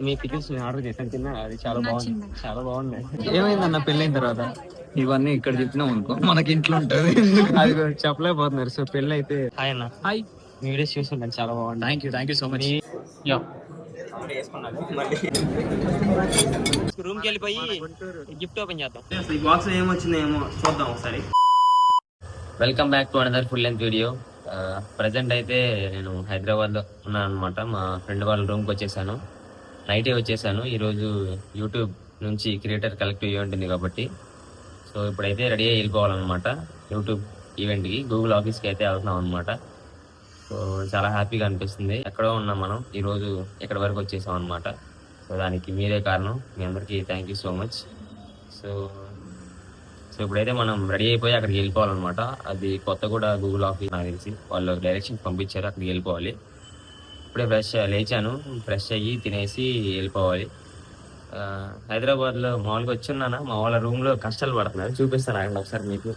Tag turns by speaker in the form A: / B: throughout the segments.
A: మీ pickles order చేశాను, తిన్నా. అది చాలా బాగుంది, చాలా బాగుంది. ఏమైందన్న పెళ్ళైన తర్వాత
B: ఇవన్నీ ఇక్కడ చెప్పినాం అనుకో మనకి ఇంట్లో ఉంటది.
A: అది చెప్పలేకపోతున్నారు. సో పెళ్ళి అయితే హాయ్ అన్న. హాయ్, మీ వీడియోస్ చూస్తున్నాను, చాలా బాగుంది.
B: Thank you so much.
A: Room కి వెళ్ళిపోయి గిఫ్ట్ ఓపెన్ చేద్దాం. ఈ బాక్స్ ఏమొచ్చిందో ఏమో చూద్దాం ఒకసారి. Welcome back to another full length video. Present అయితే నేను హైదరాబాద్ లో ఉన్నాను అనమాట. మా ఫ్రెండ్ వాళ్ళ రూమ్కి వచ్చేసాను. నైటే వచ్చేసాను. ఈరోజు యూట్యూబ్ నుంచి క్రియేటర్ కలెక్టివ్ ఈవెంట్ ఉంది కాబట్టి సో ఇప్పుడైతే రెడీ అయ్యి వెళ్ళిపోవాలన్నమాట. యూట్యూబ్ ఈవెంట్కి గూగుల్ ఆఫీస్కి అయితే వెళ్తున్నాం అనమాట. సో చాలా హ్యాపీగా అనిపిస్తుంది. ఎక్కడో ఉన్నాం మనం, ఈరోజు ఎక్కడి వరకు వచ్చేసాం అనమాట. సో దానికి మీరే కారణం. మీ అందరికీ thank you so much. So ఇప్పుడైతే మనం రెడీ అయిపోయి అక్కడికి వెళ్ళిపోవాలన్నమాట. అది కొత్తగూడ గూగుల్ ఆఫీస్ నాకు తెలిసి వాళ్ళు డైరెక్షన్ పంపించారు, అక్కడికి వెళ్ళిపోవాలి. ఇప్పుడే లేచాను, ఫ్రెష్ అయ్యి తినేసి వెళ్ళిపోవాలి. హైదరాబాద్లో మామూలుగా వచ్చున్నానా, మా వాళ్ళ రూమ్లో కష్టాలు పడుతున్నారు, చూపిస్తాను అక్కడ ఒకసారి మీకు.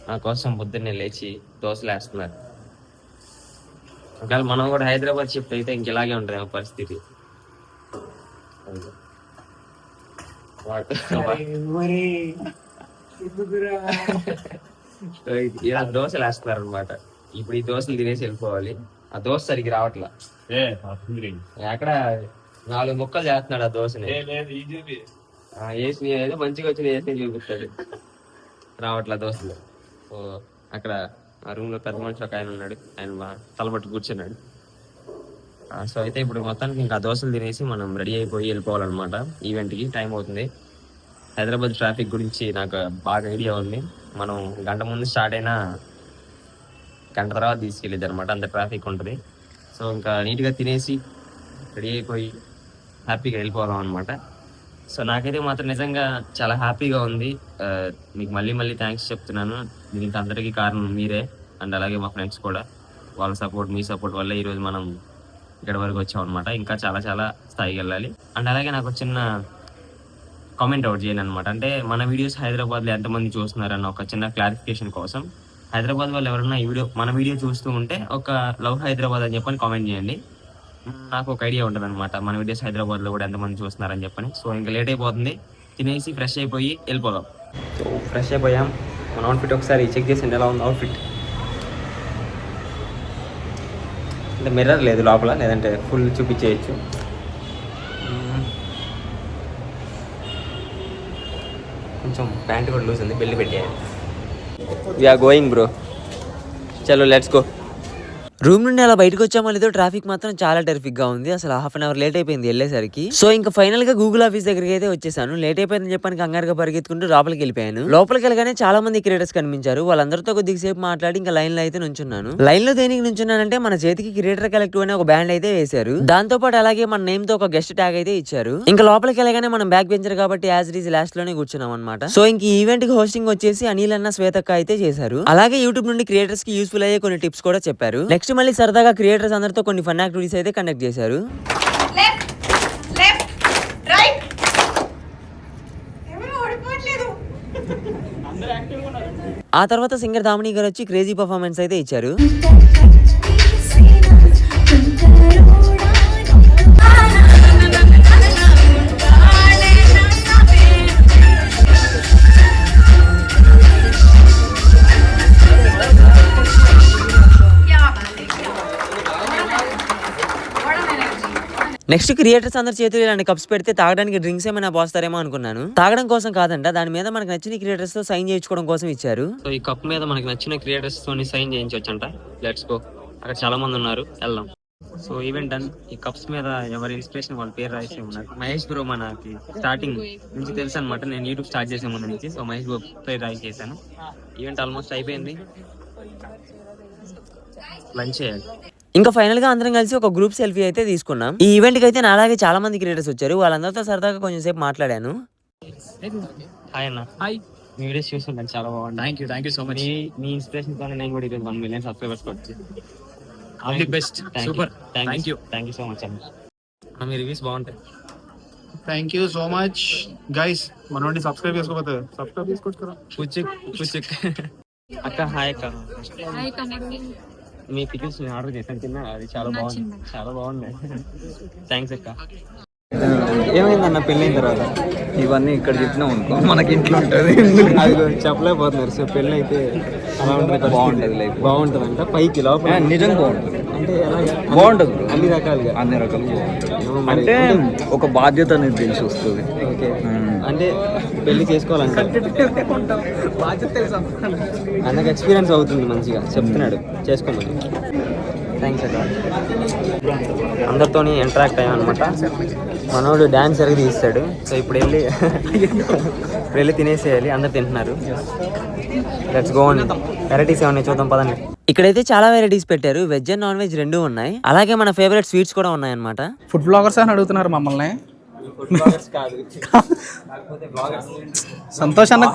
A: నా కోసం పొద్దున్నే లేచి దోశలు వేస్తున్నారు. ఒకవేళ మనం కూడా హైదరాబాద్ షిఫ్ట్ అయితే ఇంక ఇలాగే ఉంటుంది పరిస్థితి. ఇలా దోశలు వేస్తున్నారు అనమాట. ఇప్పుడు ఈ దోశలు తినేసి వెళ్ళిపోవాలి. ఆ దోశ సరిగ్గా రావట్లా, అక్కడ 4 ముక్కలు చేస్తున్నాడు ఆ దోశని. వేసి ఏదో మంచిగా వచ్చింది వేసి చూపిస్తాడు, రావట్లా దోశలు. సో అక్కడ ఆ రూమ్ లో పెద్ద మనిషి ఒక ఆయన ఉన్నాడు, ఆయన తలబట్టి కూర్చున్నాడు. సో అయితే ఇప్పుడు మొత్తానికి ఇంకా దోశలు తినేసి మనం రెడీ అయిపోయి వెళ్ళిపోవాలన్నమాట. ఈవెంట్కి టైం అవుతుంది. హైదరాబాద్ ట్రాఫిక్ గురించి నాకు బాగా ఐడియా ఉంది. మనం గంట ముందు స్టార్ట్ అయినా గంట తర్వాత తీసుకెళ్ళేది అనమాట, అంత ట్రాఫిక్ ఉంటుంది. సో ఇంకా నీట్గా తినేసి రెడీ అయిపోయి హ్యాపీగా వెళ్ళిపోదాం అనమాట. సో నాకైతే మాత్రం నిజంగా చాలా హ్యాపీగా ఉంది. మీకు మళ్ళీ మళ్ళీ థ్యాంక్స్ చెప్తున్నాను. దీనికి అందరికీ కారణం మీరే, అండ్ అలాగే మా ఫ్రెండ్స్ కూడా. వాళ్ళ సపోర్ట్, మీ సపోర్ట్ వల్ల ఈరోజు మనం ఇక్కడ వరకు వచ్చాం అనమాట. ఇంకా చాలా చాలా స్థాయికి వెళ్ళాలి. అండ్ అలాగే నాకు చిన్న కామెంట్ అవుట్ చేయండి అనమాట. అంటే మన వీడియోస్ హైదరాబాద్లో ఎంతమంది చూస్తున్నారన్న ఒక చిన్న క్లారిఫికేషన్ కోసం. హైదరాబాద్ వాళ్ళు ఎవరైనా మన వీడియో చూస్తూ ఉంటే ఒక లవ్ హైదరాబాద్ అని చెప్పని కామెంట్ చేయండి. నాకు ఒక ఐడియా ఉంటుంది అనమాట మన వీడియోస్ హైదరాబాద్లో కూడా ఎంతమంది చూస్తున్నారని చెప్పని. సో ఇంకా లేట్ అయిపోతుంది, తినేసి ఫ్రెష్ అయిపోయి వెళ్ళిపోదాం. సో ఫ్రెష్ అయిపోయాం. మన అవుట్ఫిట్ ఒకసారి చెక్ చేసింది ఎలా ఉంది అవుట్ఫిట్. అంటే మిర్రర్ లేదు లోపల, లేదంటే ఫుల్ చూపించేయచ్చు. కొంచెం ప్యాంట్ కూడా లూజ్ ఉంది, బెల్ట్ పెట్టేయాలి. వీఆర్ గోయింగ్ బ్రో, చలో లెట్స్ గో. రూమ్ నుండి అలా బయటకు వచ్చామో లేదో ట్రాఫిక్ మాత్రం చాలా టెరిఫిక్ గా ఉంది. అసలు హాఫ్ అన్ అవర్ లేట్ అయిపోయింది వెళ్ళేసరికి. సో ఇంకా ఫైనల్ గా గూగుల్ ఆఫీస్ దగ్గరికి అయితే వచ్చేసాను. లేట్ అయిపోయిందని చెప్పని కంగారుగా పరిగెత్తుకుంటూ లోపలికి వెళ్ళిపోయాను. లోపలికి వెళ్ళగానే చాలా మంది క్రియేటర్స్ కనిపించారు. వాళ్ళందరితో కొద్దిసేపు మాట్లాడి ఇంకా లైన్ లో అయితే నుంచున్నాను. లైన్ లో దేనికి నుంచున్నానంటే మన చేతికి క్రియేటర్ కలెక్టివ్ అనే ఒక బ్యాండ్ అయితే వేశారు. దాంతో పాటు అలాగే మన నేమ్ తో ఒక గెస్ట్ ట్యాగ్ అయితే ఇచ్చారు. ఇంకా లోపలికి వెళ్ళగానే మనం బ్యాక్ బెంచర్ కాబట్టి యాజ్ రీజ్ లాస్ట్ లోనే కూర్చున్నాం అనమాట. సో ఇంక ఈ ఈవెంట్ కి హోస్టింగ్ వచ్చేసి అనిల్ అన్న శ్వేతక్క అయితే చేశారు. అలాగే యూట్యూబ్ నుండి క్రియేటర్స్ కి యూస్ఫుల్ అయ్యే కొన్ని టిప్స్ కూడా చెప్పారు. నెక్స్ట్ మళ్ళీ సరదాగా క్రియేటర్స్ అందరితో కొన్ని ఫన్ యాక్టివిటీస్ అయితే కండక్ట్ చేశారు. ఆ తర్వాత సింగర్ దామిని గారు వచ్చి క్రేజీ పర్ఫార్మెన్స్ అయితే ఇచ్చారు. నెక్స్ట్ క్రియేటర్స్ అందరి చేతులు ఇలాంటి కప్స్ పెడితే తాగడానికి డ్రింక్స్ ఏమైనా పోస్తారేమో అనుకున్నాను. తాగడం కోసం కాదంట, దాని మీద మనకు నచ్చిన క్రియేటర్స్ తో సైన్ చేయించుకోవడం కోసం ఇచ్చారు. సో ఈ కప్ మీద మనకి నచ్చిన క్రియేటర్స్ తో సైన్ చేయించవచ్చంట. Let's go. అక్కడ చాలా మంది ఉన్నారు, వెళ్దాం. So event done. ఈ కప్స్ మీద ఎవరి ఇన్స్పిరేషన్ వాళ్ళ పేరు రాసి ఉన్నారు. మహేష్ బ్రో మనకి స్టార్టింగ్ నుంచి తెలుసు అనమాట, నేను యూట్యూబ్ స్టార్ట్ చేసే ముందు నుంచి. సో మహేష్ బ్రో పేరు రాసి చేశాను. ఈవెంట్ ఆల్మోస్ట్ అయిపోయింది, లంచ్ చేయాలి. ఇంకా ఫైనల్ గా అందరం కలిసి ఒక గ్రూప్ సెల్ఫీ అయితే తీసుకున్నాం. ఈ ఈవెంట్ కి అయితే నాలాగే చాలా మంది క్రియేటర్స్ వచ్చారు. వాళ్ళందరితో సరదాగా కొంచెం సేపు మాట్లాడాను. హాయ్ అన్న. హాయ్, మీ వీడియోస్ చూస్తుంటాను, చాలా బాగుంది. Thank you so much. మీ ఇన్స్పిరేషన్ తో నేను కూడా 1 million సబ్స్క్రైబర్స్ వచ్చి all the best. Super, thank you so much అన్న. మీ రివ్యూస్ బాగుంటాయి.
B: Thank you so much guys. మనోడిని సబ్స్క్రైబ్ చేసుకోకపోతే సబ్స్క్రైబ్ చేసుకోవచ్చు కదా.
A: అక్క హాయ్ అక్క. మీ పికిల్స్ నేను ఆర్డర్ చేశాను, తిన్నా, అది చాలా బాగుంది, చాలా బాగుంది. థ్యాంక్స్ అక్క. ఏమైందన్న పెళ్ళైన తర్వాత?
C: ఇవన్నీ ఇక్కడ చెప్పినాం అనుకో మనకి ఇంట్లో ఉంటుంది.
A: అది చెప్పలేకపోతున్నారు. సో పెళ్ళి అయితే అలా ఉంటుంది,
C: బాగుంటుంది లైఫ్,
A: బాగుంటుంది అంట. పైకి లోపల
C: నిజంగా బాగుంటుంది.
A: అంటే ఎలాగా?
C: బాగుంటుంది
A: అన్ని రకాలుగా,
C: అన్ని రకాలుగా అంటే ఒక బాధ్యత అనేది తెలిసి వస్తుంది.
A: ఓకే, అంటే పెళ్లి చేసుకోవాలంటే అన్నకు ఎక్స్పీరియన్స్ అవుతుంది, మంచిగా చెప్తున్నాడు చేసుకోమని. థ్యాంక్స్ అక్క. అందరితో ఇంటరాక్ట్ అయ్యామన్నమాట. మనోడు డ్యాన్స్ సరిగ్గా తీస్తాడు. సో ఇప్పుడు వెళ్ళి తినేసేయాలి. అందరు తింటున్నారు. లెట్స్ గో అండి. వెరైటీస్ ఏమన్నా చూద్దాం పదండి. ఇక్కడైతే చాలా వెరైటీస్ పెట్టారు, వెజ్ అండ్ నాన్ వెజ్ రెండూ ఉన్నాయి. అలాగే మన ఫేవరెట్ స్వీట్స్ కూడా ఉన్నాయి అన్నమాట.
B: ఫుడ్ బ్లాగర్స్ అని అడుగుతున్నారు మమ్మల్ని. సంతోష్ అన్న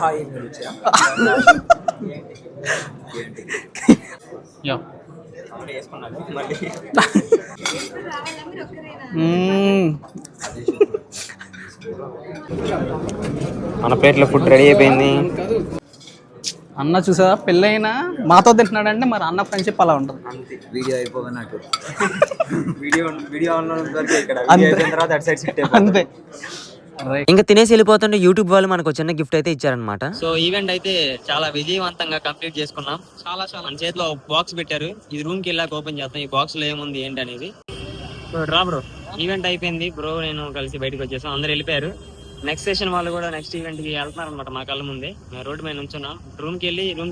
A: మన ప్లేట్లో ఫుడ్ రెడీ అయిపోయింది.
B: అన్న చూసా పెళ్ళైనా మాతో తింటున్నాడంటే మరి అన్న ఫ్రెండ్షిప్ అలా ఉంటుంది.
C: వీడియో అయిపోగానే
B: అంతే.
A: ఇంకా తినేసి వెళ్ళిపోతుంటే యూట్యూబ్ వాళ్ళు మనకు చిన్న గిఫ్ట్ అయితే ఇచ్చారనమాట. సో ఈవెంట్ అయితే చాలా విజయవంతంగా కంప్లీట్ చేసుకున్నాం. చాలా మన చేతిలో బాక్స్ పెట్టారు. ఇది రూమ్ కి వెళ్ళాక ఓపెన్ చేస్తాం. ఈ బాక్స్ లో ఏముంది ఏంటి అనేది. సో డ్రా బ్రో, ఈవెంట్ అయిపోయింది. బ్రో నేను కలిసి బయటకు వచ్చేసాం. అందరు వెళ్ళిపోయారు. నెక్స్ట్ సెషన్ వాళ్ళు కూడా నెక్స్ట్ ఈవెంట్ కి వెళ్తున్నారు అనమాట. మా కళ్ళ ముందే రోడ్ మీద నుంచున్నాం. రూమ్ కి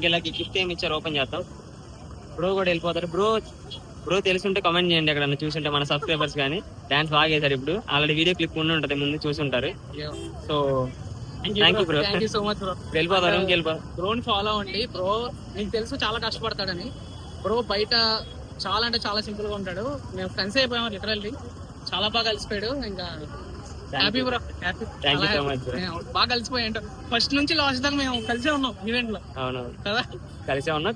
A: వెళ్ళాక గిఫ్ట్ ఏమి ఇచ్చారు ఓపెన్ చేస్తాం. బ్రో కూడా వెళ్ళిపోతారు. బ్రో తెలుసుంటే కామెంట్ చేయండి, అక్కడ చూసుంటే మన సబ్స్క్రైబర్స్ కానీ. డాన్స్ బాగా చేశారు. ఇప్పుడు ఆల్రెడీ వీడియో క్లిప్ ఉండి ఉంటుంది, ముందు చూసుంటారు. So thank you bro.
B: Thank you so much bro.
A: వెళ్ళిపోతారు రూమ్కి వెళ్ళిపోతారు.
B: బ్రోని ఫాలో అవ్వండి. బ్రో మీకు తెలుసు చాలా కష్టపడతాడని. బ్రో బయట చాలా అంటే చాలా సింపుల్ గా ఉంటాడు. మేము ఫ్రెండ్స్ అయిపోయాము లిటరల్లీ. చాలా బాగా కలిసిపోయాడు. ఇంకా happy bro, happy.
A: Thank you so much bro.
B: బాగా కలిసిపోయాడు. ఫస్ట్ నుంచి లాస్ట్ దాకా మేము కలిసే ఉన్నాం ఈవెంట్ లో.
A: అవును
B: కదా,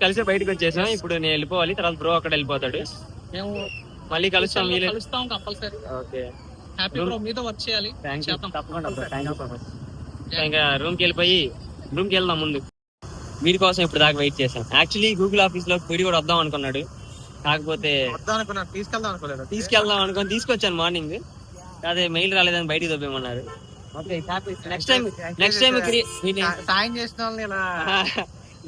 A: కలిసే బయటకు వచ్చేసాం. ఇప్పుడు నేను వెళ్ళిపోవాలి, తర్వాత బ్రో అక్కడ వెళ్ళిపోతాడు.
B: మేము
A: మళ్ళీ
B: కలుస్తాం కంపల్సరీ.
A: ఓకే,
B: హ్యాపీ బ్రో, మీతో వర్క్ చేయాలి.
A: తప్పకుండా bro. Thank you so much. ఇంకా రూమ్కి వెళ్దాం. ముందు వీడి కోసం ఇప్పుడు దాకా వెయిట్ చేశాం. యాక్చువల్లీ గూగుల్ ఆఫీస్ లో వీడి కూడా వద్దాం అనుకున్నాడు. కాకపోతే తీసుకెళ్దాం అనుకుని తీసుకొచ్చాను మార్నింగ్. అదే మెయిల్ రాలేదని బయటికి దొబ్బేమన్నారు.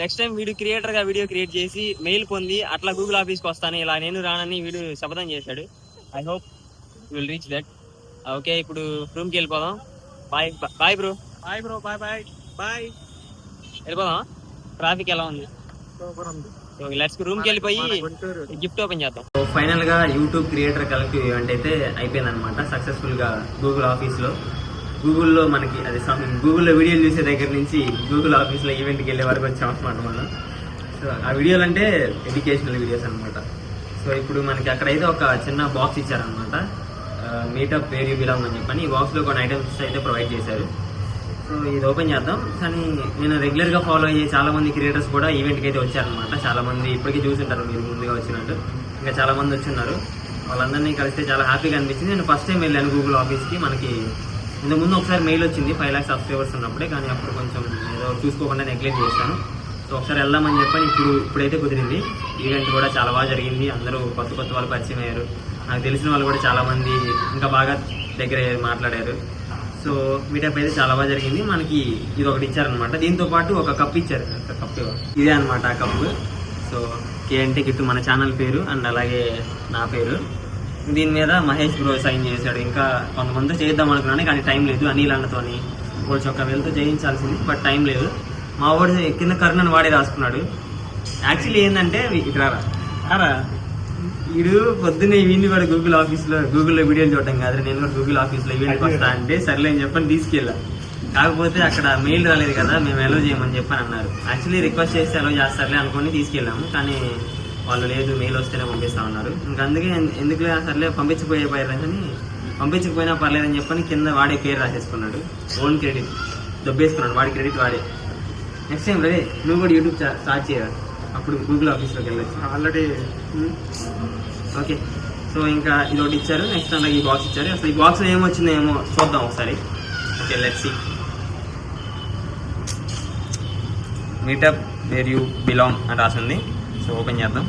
A: నెక్స్ట్ టైం వీడియో క్రియేటర్ గా వీడియో క్రియేట్ చేసి మెయిల్ పొంది అట్లా గూగుల్ ఆఫీస్ కి వస్తాను, ఇలా నేను రానని వీడు శపథం చేశాడు. I hope will reach that. Okay, ఇప్పుడు రూమ్ కి వెళ్ళిపోదాం. Bye bro. బాయ్. వెళ్ళిపోదాం. ట్రాఫిక్ ఎలా ఉంది? లెట్స్ రూమ్ కి వెళ్ళిపోయి గిఫ్ట్ ఓపెన్ చేద్దాం. ఫైనల్ గా యూట్యూబ్ క్రియేటర్ కలెక్టివ్ ఈవెంట్ అయితే అయిపోయింది అనమాట సక్సెస్ఫుల్ గా. గూగుల్ ఆఫీస్ లో గూగుల్లో మనకి అది గూగుల్లో వీడియోలు చూసే దగ్గర నుంచి గూగుల్ ఆఫీస్లో ఈవెంట్కి వెళ్ళే వరకు వచ్చాం అనమాట మనం. సో ఆ వీడియోలు అంటే ఎడ్యుకేషనల్ వీడియోస్ అనమాట. సో ఇప్పుడు మనకి అక్కడైతే ఒక చిన్న బాక్స్ ఇచ్చారనమాట, మీటప్ వేర్ యూ బిలాంగ్ అని చెప్పని. ఈ బాక్స్లో కొన్ని ఐటమ్స్ అయితే ప్రొవైడ్ చేశారు. సో ఇది ఓపెన్ చేద్దాం. కానీ నేను రెగ్యులర్గా ఫాలో అయ్యే చాలా మంది క్రియేటర్స్ కూడా ఈవెంట్కి అయితే వచ్చారనమాట. చాలా మంది ఇప్పటికీ చూసింటారు మీరు ముందుగా వచ్చినట్టు. ఇంకా చాలా మంది వచ్చున్నారు. వాళ్ళందరినీ కలిస్తే చాలా హ్యాపీగా అనిపించింది. నేను ఫస్ట్ టైం వెళ్ళాను గూగుల్ ఆఫీస్కి. మనకి ఇంతకుముందు ఒకసారి మెయిల్ వచ్చింది 5 lakhs సబ్స్క్రైబర్స్ ఉన్నప్పుడే, కానీ అప్పుడు కొంచెం ఏదో చూసుకోకుండా నెగ్లెక్ట్ చేశాను. సో ఒకసారి వెళ్దామని చెప్పని ఇప్పుడైతే కుదిరింది. ఈవెంట్ కూడా చాలా బాగా జరిగింది. అందరూ కొత్త వాళ్ళు పరిచయం అయ్యారు. నాకు తెలిసిన వాళ్ళు కూడా చాలామంది ఇంకా బాగా దగ్గర మాట్లాడారు. సో మీటప్ అయితే చాలా బాగా జరిగింది. మనకి ఇది ఒకటి ఇచ్చారనమాట. దీంతో పాటు ఒక కప్ ఇచ్చారు. కప్ ఇదే అనమాట ఆ కప్పు. సో కేఎన్టీ కిట్టు మన ఛానల్ పేరు అండ్ అలాగే నా పేరు. దీని మీద మహేష్ బ్రో సైన్ చేశాడు. ఇంకా కొంతమందితో చేద్దాం అనుకున్నాను, కానీ టైం లేదు. అనిల్ అన్నతోని కోచ్ ఒక వెళ్తూ చేయించాల్సింది, బట్ టైం లేదు. మా వాడు కింద కరుణను వాడే రాసుకున్నాడు. యాక్చువల్లీ ఏంటంటే ఇక్కడ వీడు పొద్దున్నే ఈవెంట్ కూడా గూగుల్లో వీడియోలు చూడటం కాదు, నేను కూడా గూగుల్ ఆఫీస్లో ఈవెంట్కి వస్తా అంటే సర్లే అని చెప్పని తీసుకెళ్ళా. కాకపోతే అక్కడ మెయిల్ రాలేదు కదా, మేము అలో చేయమని చెప్పని అన్నారు. యాక్చువల్లీ రిక్వెస్ట్ చేస్తే అలో చేస్తారులే అనుకుని తీసుకెళ్ళాము, కానీ వాళ్ళు లేదు మెయిల్ వస్తేనే పంపిస్తామన్నారు. ఇంకా అందుకే ఎందుకులే సర్లే పంపించకపోయినా పర్లేదని చెప్పని కింద వాడే పేరు రాసేసుకున్నాడు. ఓన్ క్రెడిట్ దొబ్బేసుకున్నాడు, వాడి క్రెడిట్ వాడే. నెక్స్ట్ టైం రే నువ్వు కూడా యూట్యూబ్ స్టార్ట్ చేయాలి, అప్పుడు గూగుల్ ఆఫీస్లోకి వెళ్ళొచ్చు ఆల్రెడీ. ఓకే, సో ఇంకా ఇది ఒకటి ఇచ్చారు. నెక్స్ట్ అలాగే ఈ బాక్స్ ఇచ్చారు. అసలు ఈ బాక్స్లో ఏమొచ్చిందో ఏమో చూద్దాం ఒకసారి. Okay, let's see. Meetup where you belong అని రాసింది. సో ఓపెన్ చేద్దాం.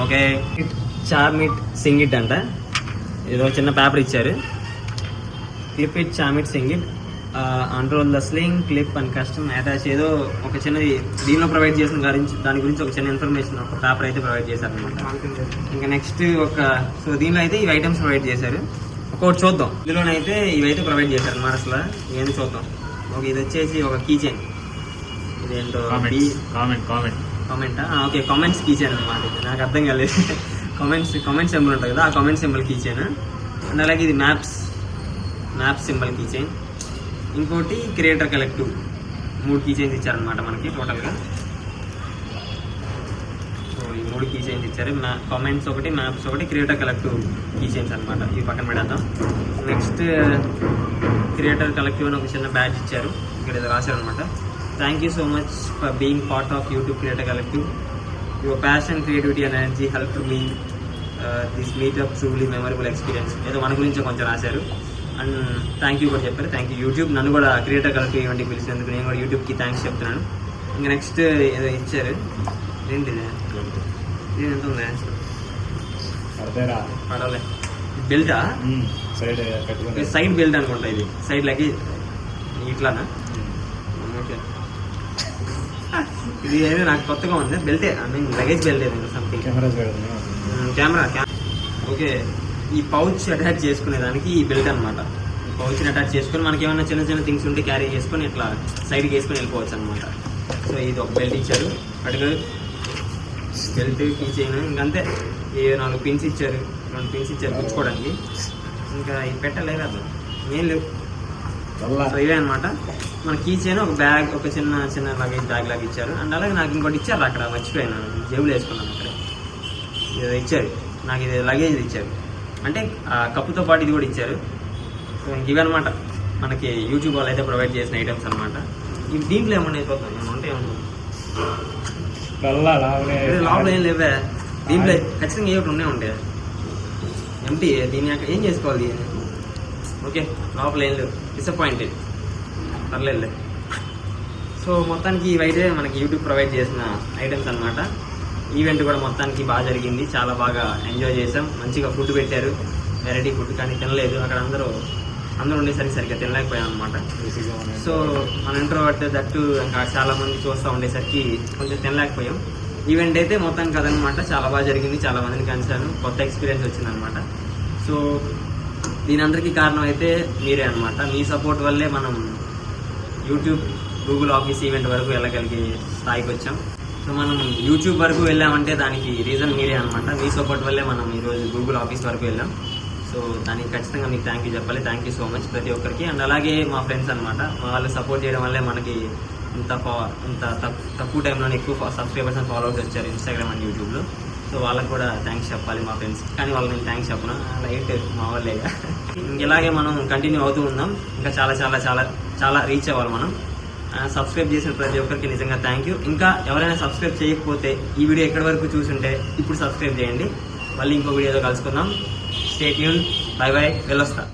A: ఓకే చార్మిట్ సింగిట్ అంట, ఏదో చిన్న పేపర్ ఇచ్చారు. క్లిప్ ఇట్ చార్మిట్ సింగిట్ అంట్రోల్ the sling clip and custom attach, ఏదో ఒక చిన్నది దీనిలో ప్రొవైడ్ చేసిన దాని గురించి ఒక చిన్న ఇన్ఫర్మేషన్ ఒక పేపర్ అయితే ప్రొవైడ్ చేశారనమాట. ఇంకా నెక్స్ట్ సో దీనిలో అయితే ఇవి ఐటమ్స్ ప్రొవైడ్ చేశారు. ఒక్కొక్కటి చూద్దాం. ఇందులోనైతే ఇవైతే ప్రొవైడ్ చేశారు అన్నమాట. అసలు ఏం చూద్దాం. ఓకే, ఇది వచ్చేసి ఒక కీ చైన్. ఇదేంటో కామెంటా? ఓకే, కామెంట్స్ కీ చైన్ అనమాట. ఇది నాకు అర్థం కాలేదు. కామెంట్ సింబల్ ఉంటుంది కదా, ఆ comment symbol key chain. And అలాగే ఇది మ్యాప్స్ సింబల్ కీ చైన్. ఇంకోటి క్రియేటర్ కలెక్టివ్, 3 కీ చైన్స్ ఇచ్చారనమాట మనకి టోటల్గా. సో ఈ 3 కీ చైన్స్ ఇచ్చారు. కామెంట్స్ ఒకటి, మ్యాప్స్ ఒకటి, క్రియేటర్ కలెక్టివ్ కీ చైన్స్ అనమాట. ఇవి పక్కన పెడదాం. నెక్స్ట్ క్రియేటర్ కలెక్టివ్ అని ఒక చిన్న బ్యాచ్ ఇచ్చారు. ఇక్కడ ఏదో రాశారు అనమాట. Thank you so much for being part of YouTube creator collective. Your passion, creativity and energy help me this meetup truly memorable experience. ఏదో మన గురించి కొంచెం రాశారు. అండ్ థ్యాంక్ యూ కూడా చెప్పారు. థ్యాంక్ యూ యూట్యూబ్, నన్ను కూడా క్రియేటర్ కలెక్టివ్ ఈవెంట్కి పిలిచినందుకు నేను కూడా యూట్యూబ్కి థ్యాంక్స్ చెప్తున్నాను. ఇంకా నెక్స్ట్ ఏదో ఇచ్చారు. ఏంటిది? ఇది ఎంత ఉందా? పడవలే. బెల్టా? సైడ్ బెల్ట్ అనుకుంటా. ఇది సైడ్ లగేజ్ ఇట్లానా? ఓకే, ఇది అయితే నాకు కొత్తగా ఉంది. బెల్టే, ఐ మీన్ లగేజ్ బెల్టే సంథింగ్. కెమెరా. ఓకే, ఈ పౌచ్ అటాచ్ చేసుకునే దానికి ఈ బెల్ట్ అనమాట. ఈ పౌచ్ని అటాచ్ చేసుకొని మనకి ఏమైనా చిన్న చిన్న థింగ్స్ ఉంటే క్యారీ చేసుకొని ఇట్లా సైడ్కి వేసుకొని వెళ్ళిపోవచ్చు అనమాట. సో ఇది ఒక బెల్ట్ ఇచ్చారు. పర్టికులర్ బెల్ట్, కీ చైన్, ఇంకంతే. 4 పిన్స్ ఇచ్చారు, 2 పిన్స్ ఇచ్చారు గుచ్చుకోవడానికి. ఇంకా ఇది పెట్టలేదు అట్లా ఏం లేవు. సో ఇవే అనమాట మన కీ చైన్. ఒక బ్యాగ్, ఒక చిన్న లగేజ్ బ్యాగ్ లాగా ఇచ్చారు. అండ్ అలాగే నాకు ఇంకోటి ఇచ్చారు అక్కడ, మర్చిపోయాను, జేబులు వేసుకున్నాను అక్కడ. ఇది ఇచ్చారు నాకు, ఇది లగేజ్ ఇచ్చారు. అంటే కప్పుతో పాటు ఇది కూడా ఇచ్చారు. సో ఇంక ఇవన్నమాట మనకి యూట్యూబ్ వాళ్ళు అయితే ప్రొవైడ్ చేసిన ఐటమ్స్ అనమాట. ఇవి దీంట్లో ఏమన్నా అయిపోతాం, ఏమన్నా ఉంటే లోపల ఏం లేవే. దీంట్లో ఖచ్చితంగా ఏ ఒకటి ఉండే ఎంటీ. దీన్ని అక్కడ ఏం చేసుకోవాలి దీన్ని? ఓకే, లోపల ఏం లేవు. డిసప్పాయింటెడ్. పర్లేదు. సో మొత్తానికి ఇవైతే మనకి యూట్యూబ్ ప్రొవైడ్ చేసిన ఐటమ్స్ అనమాట. ఈవెంట్ కూడా మొత్తానికి బాగా జరిగింది, చాలా బాగా ఎంజాయ్ చేసాం. మంచిగా ఫుడ్ పెట్టారు, వెరైటీ ఫుడ్, కానీ తినలేదు. అక్కడ అందరూ ఉండేసరికి సరిగ్గా తినలేకపోయాం అనమాట. సో మన ఇంట్రోవర్ట్ దట్టు ఇంకా చాలా మంది చూస్తూ ఉండేసరికి కొంచెం తినలేకపోయాం. ఈవెంట్ అయితే మొత్తం కదనమాట, చాలా బాగా జరిగింది. చాలా మందిని కలిసాను, కొత్త ఎక్స్పీరియన్స్ వచ్చిందనమాట. సో దీని అందరికీ కారణం అయితే మీరే అనమాట. మీ సపోర్ట్ వల్లే మనం యూట్యూబ్ గూగుల్ ఆఫీస్ ఈవెంట్ వరకు వెళ్ళగలిగే స్థాయికి వచ్చాం. సో మనం యూట్యూబ్ వరకు వెళ్ళామంటే దానికి రీజన్ మీరే అనమాట. మీ సపోర్ట్ వల్లే మనం ఈరోజు గూగుల్ ఆఫీస్ వరకు వెళ్ళాం. సో దానికి ఖచ్చితంగా మీకు థ్యాంక్ యూ చెప్పాలి. థ్యాంక్ యూ సో మచ్ ప్రతి ఒక్కరికి. అండ్ అలాగే మా ఫ్రెండ్స్ అనమాట, వాళ్ళు సపోర్ట్ చేయడం వల్లే మనకి ఇంత తక్కువ టైంలో ఎక్కువ సబ్స్క్రైబర్స్ అండ్ ఫాలోవర్స్ వచ్చారు ఇన్స్టాగ్రామ్ అండ్ యూట్యూబ్లో. సో వాళ్ళకి కూడా థ్యాంక్స్ చెప్పాలి మా ఫ్రెండ్స్. కానీ వాళ్ళకి నేను థ్యాంక్స్ చెప్పను, లైట్ మా వాళ్ళేగా. ఇలాగే మనం కంటిన్యూ అవుతూ ఉందాం. ఇంకా చాలా చాలా చాలా చాలా రీచ్ అవ్వాలి మనం. సబ్స్క్రైబ్ చేసిన ప్రతి ఒక్కరికి నిజంగా థ్యాంక్ యూ. ఇంకా ఎవరైనా సబ్స్క్రైబ్ చేయకపోతే ఈ వీడియో ఎక్కడి వరకు చూసుంటే ఇప్పుడు సబ్స్క్రైబ్ చేయండి. మళ్ళీ ఇంకో వీడియోలో కలుసుకుందాం. Stay tune. బై బై, వెళ్ళొస్తా.